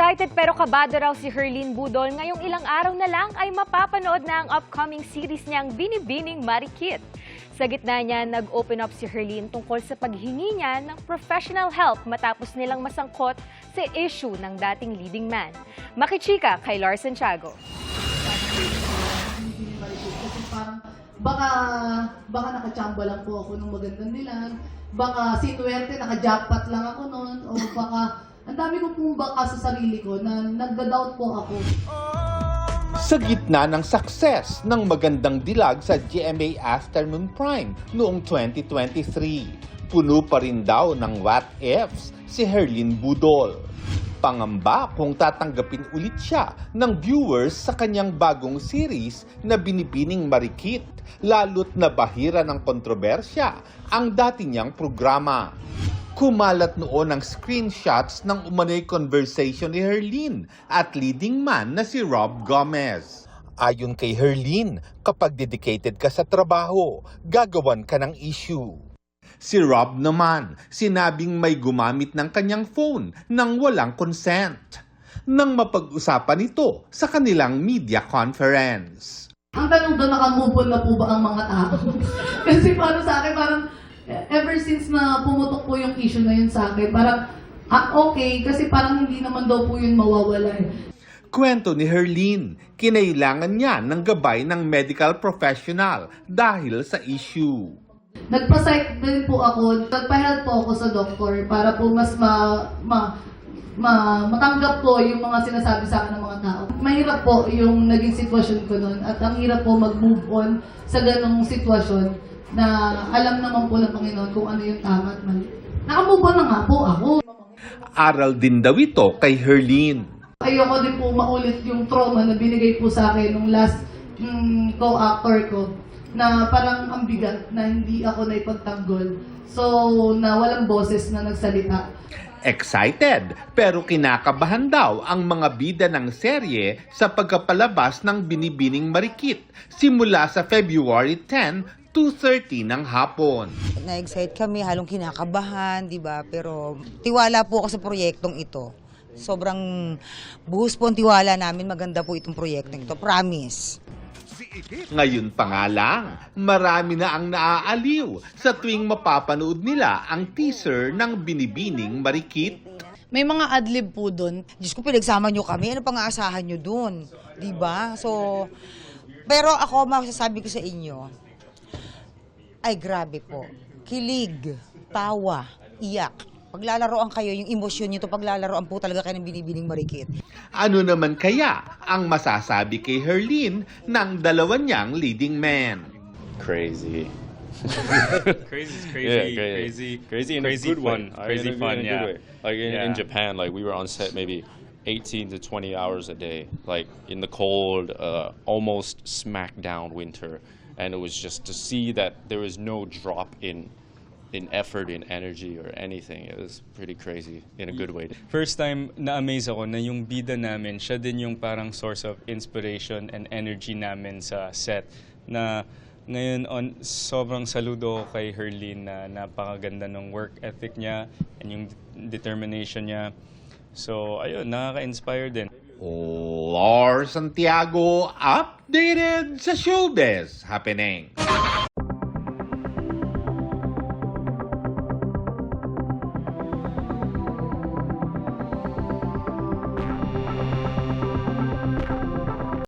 Excited pero kabado raw si Herlyn Budol ngayong ilang araw na lang ay mapapanood na ang upcoming series niyang Binibining Marikit. Sa gitna niya, nag-open up si Herlyn tungkol sa paghingi niya ng professional help matapos nilang masangkot sa issue ng dating leading man. Makichika kay Lars Santiago. Baka nakachamba lang po ako ng magandang nilang, baka sinuwerte, naka-jackpot lang ako noon, o baka ang dami ko pong baka sa sarili ko na nagda-doubt po ako. Sa gitna ng success ng magandang dilag sa GMA Afternoon Prime noong 2023, puno pa rin daw ng what ifs si Herlyn Budol. Pangamba kung tatanggapin ulit siya ng viewers sa kanyang bagong series na Binibining Marikit, lalo't nabahira ng kontrobersya ang dati niyang programa. Kumalat noon ang screenshots ng umano'y conversation ni Herlyn at leading man na si Rob Gomez. Ayon kay Herlyn, kapag dedicated ka sa trabaho, gagawan ka ng issue. Si Rob naman, sinabing may gumamit ng kanyang phone nang walang consent. Nang mapag-usapan ito sa kanilang media conference. Ang tanong doon, nakamove on na po ba ang mga tao? Kasi para sa akin, parang ever since na pumutok po yung issue na yun sa akin, parang okay, kasi parang hindi naman daw po yun mawawala eh. Kwento ni Herlyn, kinailangan niya ng gabay ng medical professional dahil sa issue. Nagpa-psych din po ako, nagpa-help po ako sa doktor para po mas matanggap po yung mga sinasabi sa akin ng mga tao. Mahirap po yung naging sitwasyon ko noon at ang hirap po mag-move on sa ganong sitwasyon na alam naman po ng Panginoon kung ano yung tama at mali. Nakamove on na nga po ako. Aral din daw ito kay Herlyn. Ayoko din po maulit yung trauma na binigay po sa akin nung last co-actor ko na parang ang bigat na hindi ako naipagtanggol. So, na walang boses na nagsalita. Excited pero kinakabahan daw ang mga bida ng serye sa pagkapalabas ng Binibining Marikit simula sa February 10, 2:30 ng hapon. Na-excite kami, halong kinakabahan, di ba? Pero tiwala po ako sa proyektong ito. Sobrang buhos po ang tiwala namin, maganda po itong proyektong ito. Promise. Ngayon pa nga lang, marami na ang naaaliw sa tuwing mapapanood nila ang teaser ng Binibining Marikit. May mga adlib po doon. Diyos ko, pinagsama nyo kami, ano pang aasahan nyo doon? Di ba? So, pero ako, masasabi ko sa inyo, ay grabe po. Kilig, tawa, iyak. Paglalaroan kayo, yung emosyon nyo to, paglalaroan po talaga kayo ng Binibining Marikit. Ano naman kaya ang masasabi kay Herlyn ng dalawa niyang leading man? Crazy. Crazy is crazy. Yeah, crazy in crazy a good fun. way. Crazy in a fun, good yeah. way. Like Yeah. in Japan, like we were on set maybe 18 to 20 hours a day, like in the cold, almost smack down winter, and it was just to see that there was no drop in effort, in energy or anything. It was pretty crazy in a good way. First time na-amaze ako na yung bida namin, siya din yung parang source of inspiration and energy namin sa set. Na ngayon, sobrang saludo ko kay Herlyn na napakaganda ng work ethic niya and yung determination niya. So, ayun, nakaka-inspire din. Lars Santiago, updated sa showbiz happening.